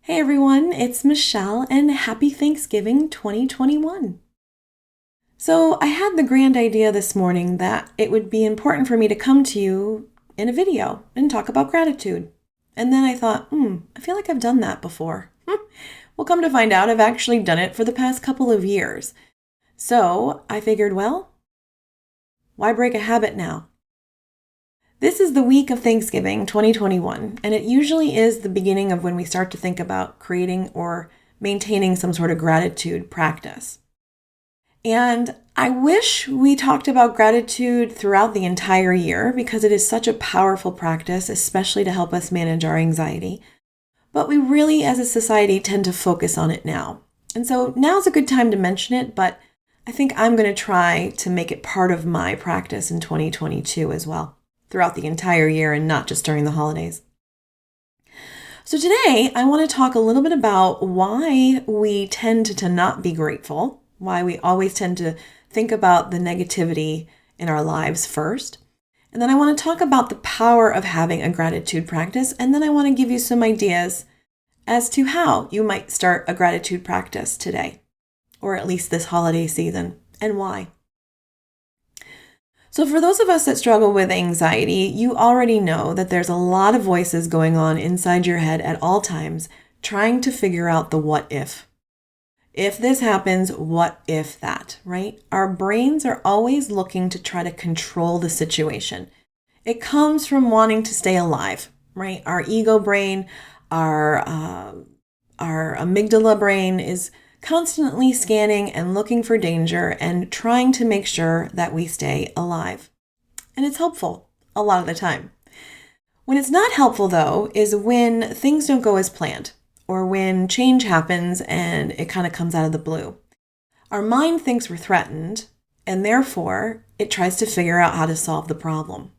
Hey everyone, it's Michelle and happy Thanksgiving 2021. So, I had the grand idea this morning that it would be important for me to come to you in a video and talk about gratitude. And then I thought, I feel like I've done that before. Well, come to find out, I've actually done it for the past couple of years. So, I figured, well, why break a habit now? This is the week of Thanksgiving 2021, and it usually is the beginning of when we start to think about creating or maintaining some sort of gratitude practice. And I wish we talked about gratitude throughout the entire year because it is such a powerful practice, especially to help us manage our anxiety. But we really, as a society, tend to focus on it now. And so now's a good time to mention it, but I think I'm going to try to make it part of my practice in 2022 as well, throughout the entire year and not just during the holidays. So today, I want to talk a little bit about why we tend to not be grateful, why we always tend to think about the negativity in our lives first. And then I want to talk about the power of having a gratitude practice. And then I want to give you some ideas as to how you might start a gratitude practice today, or at least this holiday season, and why. So for those of us that struggle with anxiety, you already know that there's a lot of voices going on inside your head at all times, trying to figure out the what if. If this happens, what if that, right? Our brains are always looking to try to control the situation. It comes from wanting to stay alive, right? Our ego brain, our amygdala brain is constantly scanning and looking for danger and trying to make sure that we stay alive. And it's helpful a lot of the time. When it's not helpful, though, is when things don't go as planned or when change happens and it kind of comes out of the blue. Our mind thinks we're threatened, and therefore it tries to figure out how to solve the problem.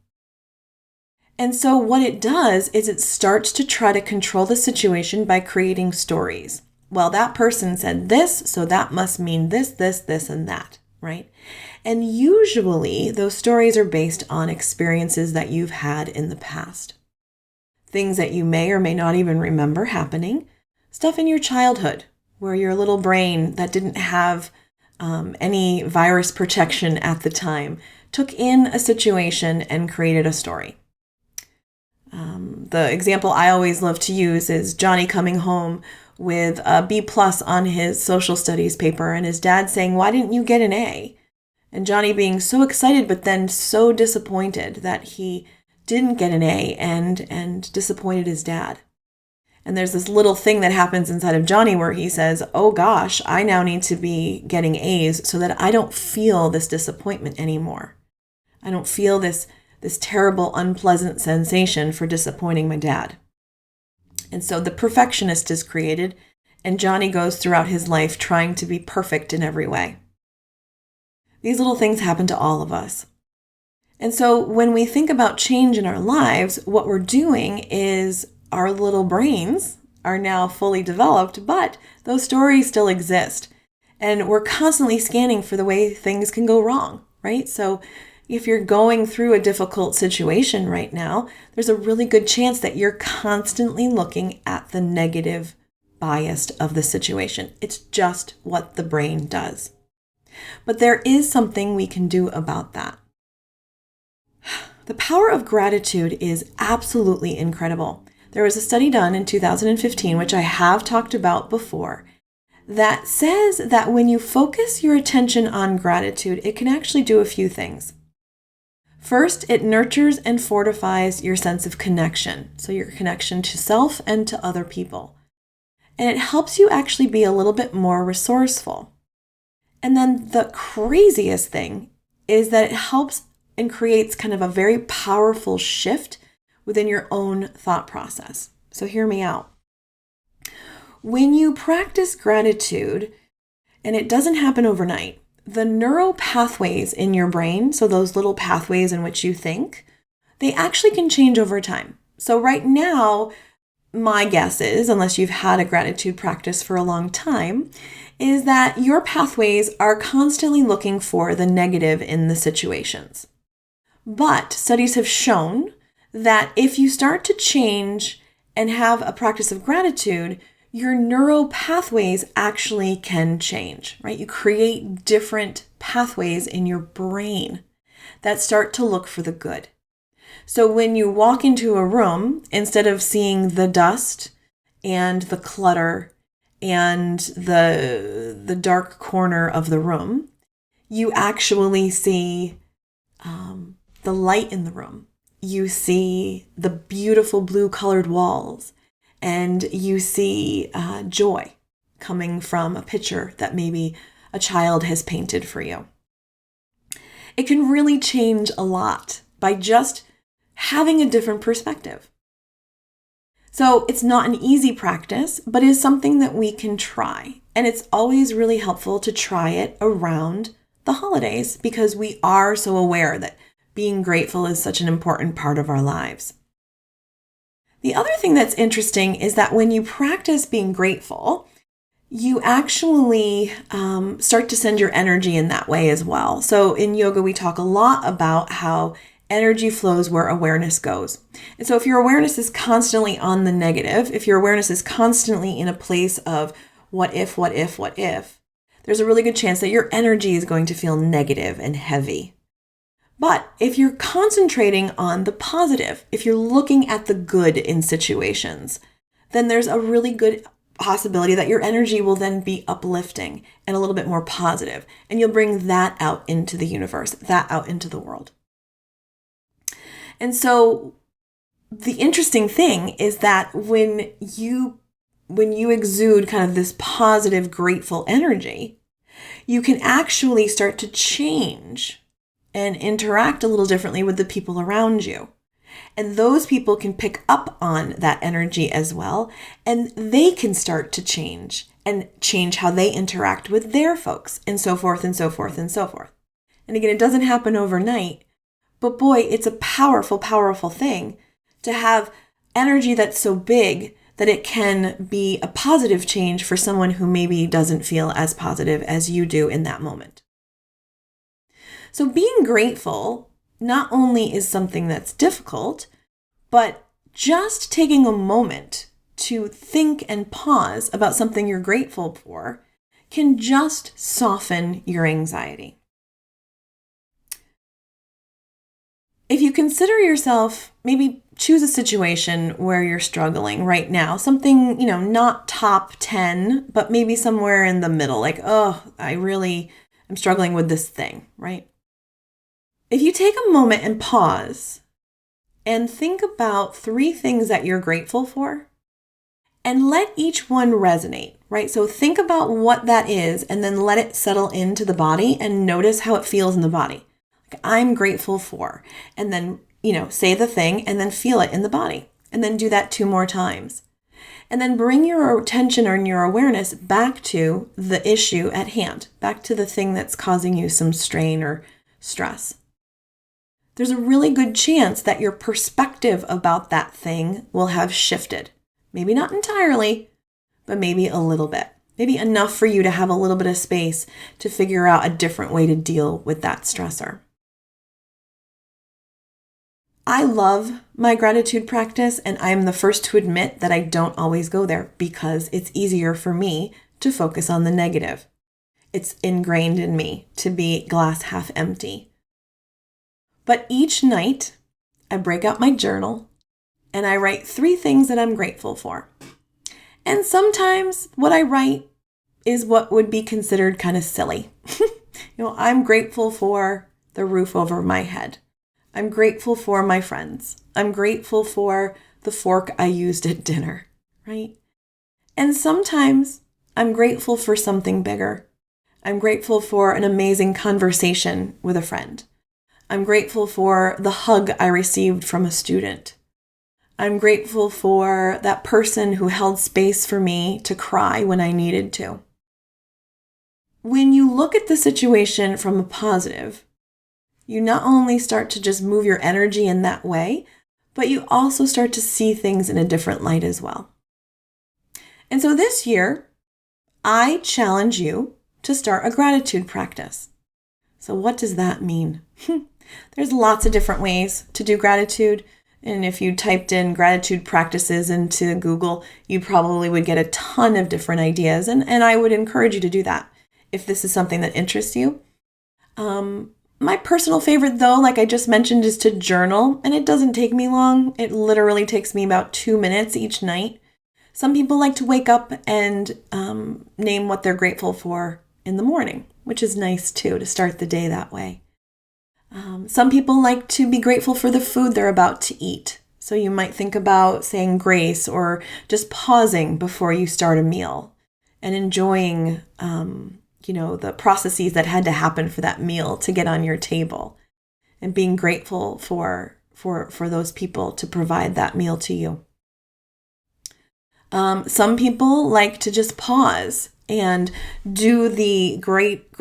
And so what it does is it starts to try to control the situation by creating stories. Well, that person said this, so that must mean this, and that, right? And usually those stories are based on experiences that you've had in the past. Things that you may or may not even remember happening. Stuff in your childhood where your little brain that didn't have any virus protection at the time took in a situation and created a story. The example I always love to use is Johnny coming home with a B+ on his social studies paper and his dad saying, "Why didn't you get an A?" And Johnny being so excited but then so disappointed that he didn't get an A and disappointed his dad. And there's this little thing that happens inside of Johnny where he says, "Oh gosh, I now need to be getting A's so that I don't feel this disappointment anymore. I don't feel this terrible, unpleasant sensation for disappointing my dad." And so the perfectionist is created, and Johnny goes throughout his life trying to be perfect in every way. These little things happen to all of us. And so when we think about change in our lives, what we're doing is our little brains are now fully developed, but those stories still exist. And we're constantly scanning for the way things can go wrong, right? So if you're going through a difficult situation right now, there's a really good chance that you're constantly looking at the negative bias of the situation. It's just what the brain does. But there is something we can do about that. The power of gratitude is absolutely incredible. There was a study done in 2015, which I have talked about before, that says that when you focus your attention on gratitude, it can actually do a few things. First, it nurtures and fortifies your sense of connection, so your connection to self and to other people. And it helps you actually be a little bit more resourceful. And then the craziest thing is that it helps and creates kind of a very powerful shift within your own thought process. So hear me out. When you practice gratitude, and it doesn't happen overnight, the neural pathways in your brain, so those little pathways in which you think, they actually can change over time. So right now, my guess is, unless you've had a gratitude practice for a long time, is that your pathways are constantly looking for the negative in the situations. But studies have shown that if you start to change and have a practice of gratitude, your neural pathways actually can change, right? You create different pathways in your brain that start to look for the good. So when you walk into a room, instead of seeing the dust and the clutter and the dark corner of the room, you actually see the light in the room. You see the beautiful blue colored walls, and you see joy coming from a picture that maybe a child has painted for you. It can really change a lot by just having a different perspective. So it's not an easy practice, but it's something that we can try. And it's always really helpful to try it around the holidays because we are so aware that being grateful is such an important part of our lives. The other thing that's interesting is that when you practice being grateful, you actually start to send your energy in that way as well. So in yoga, we talk a lot about how energy flows where awareness goes. And so if your awareness is constantly on the negative, if your awareness is constantly in a place of what if, there's a really good chance that your energy is going to feel negative and heavy. But if you're concentrating on the positive, if you're looking at the good in situations, then there's a really good possibility that your energy will then be uplifting and a little bit more positive, and you'll bring that out into the universe, that out into the world. And so the interesting thing is that when you exude kind of this positive, grateful energy, you can actually start to change and interact a little differently with the people around you. And those people can pick up on that energy as well, and they can start to change and change how they interact with their folks, and so forth and so forth and so forth. And again, it doesn't happen overnight, but boy, it's a powerful, powerful thing to have energy that's so big that it can be a positive change for someone who maybe doesn't feel as positive as you do in that moment. So being grateful not only is something that's difficult, but just taking a moment to think and pause about something you're grateful for can just soften your anxiety. If you consider yourself, maybe choose a situation where you're struggling right now, something, not top 10, but maybe somewhere in the middle, like, oh, I'm struggling with this thing, right? If you take a moment and pause and think about 3 things that you're grateful for and let each one resonate, right? So think about what that is and then let it settle into the body and notice how it feels in the body. Like, I'm grateful for, and then, say the thing and then feel it in the body, and then do that 2 more times. And then bring your attention or your awareness back to the issue at hand, back to the thing that's causing you some strain or stress. There's a really good chance that your perspective about that thing will have shifted. Maybe not entirely, but maybe a little bit. Maybe enough for you to have a little bit of space to figure out a different way to deal with that stressor. I love my gratitude practice, and I'm the first to admit that I don't always go there because it's easier for me to focus on the negative. It's ingrained in me to be glass half empty. But each night, I break out my journal and I write 3 things that I'm grateful for. And sometimes what I write is what would be considered kind of silly. I'm grateful for the roof over my head. I'm grateful for my friends. I'm grateful for the fork I used at dinner, right? And sometimes I'm grateful for something bigger. I'm grateful for an amazing conversation with a friend. I'm grateful for the hug I received from a student. I'm grateful for that person who held space for me to cry when I needed to. When you look at the situation from a positive, you not only start to just move your energy in that way, but you also start to see things in a different light as well. And so this year, I challenge you to start a gratitude practice. So what does that mean? There's lots of different ways to do gratitude. And if you typed in gratitude practices into Google, you probably would get a ton of different ideas. And I would encourage you to do that if this is something that interests you. My personal favorite, though, like I just mentioned, is to journal. And it doesn't take me long. It literally takes me about 2 minutes each night. Some people like to wake up and name what they're grateful for in the morning, which is nice too, to start the day that way. Some people like to be grateful for the food they're about to eat. So you might think about saying grace or just pausing before you start a meal and enjoying, the processes that had to happen for that meal to get on your table, and being grateful for those people to provide that meal to you. Some people like to just pause and do the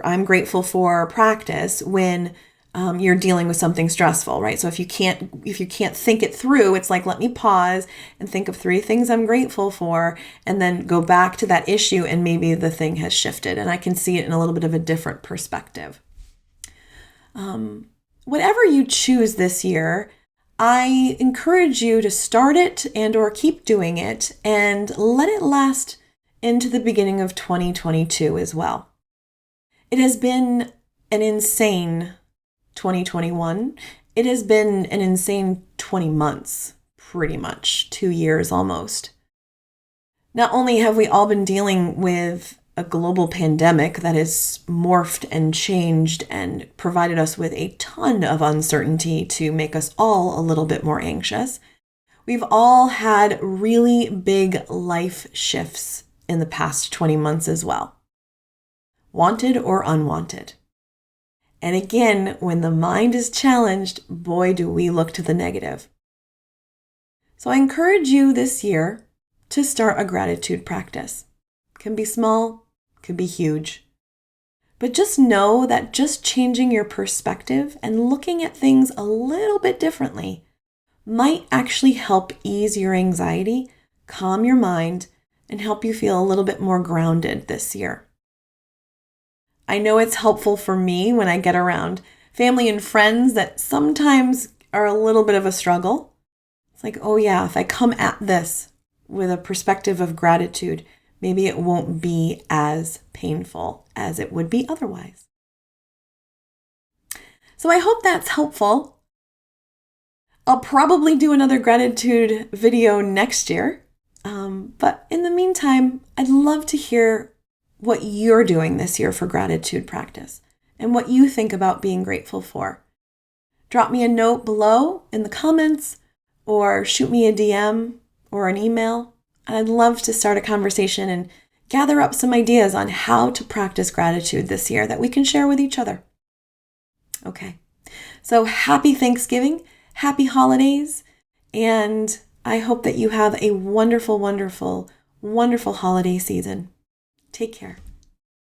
I'm grateful for practice when you're dealing with something stressful, right? So if you can't think it through, it's like, let me pause and think of 3 things I'm grateful for, and then go back to that issue, and maybe the thing has shifted and I can see it in a little bit of a different perspective. Whatever you choose this year, I encourage you to start it or keep doing it and let it last into the beginning of 2022 as well. It has been an insane 2021. It has been an insane 20 months, pretty much 2 years almost. Not only have we all been dealing with a global pandemic that has morphed and changed and provided us with a ton of uncertainty to make us all a little bit more anxious, we've all had really big life shifts in the past 20 months as well, wanted or unwanted. And again, when the mind is challenged, boy, do we look to the negative. So I encourage you this year to start a gratitude practice. It can be small, could be huge. But just know that just changing your perspective and looking at things a little bit differently might actually help ease your anxiety, calm your mind, and help you feel a little bit more grounded this year. I know it's helpful for me when I get around family and friends that sometimes are a little bit of a struggle. It's like, oh yeah, if I come at this with a perspective of gratitude, maybe it won't be as painful as it would be otherwise. So I hope that's helpful. I'll probably do another gratitude video next year. But in the meantime, I'd love to hear what you're doing this year for gratitude practice and what you think about being grateful for. Drop me a note below in the comments or shoot me a DM or an email. I'd love to start a conversation and gather up some ideas on how to practice gratitude this year that we can share with each other. Okay, so happy Thanksgiving, happy holidays, and I hope that you have a wonderful, wonderful, wonderful holiday season. Take care.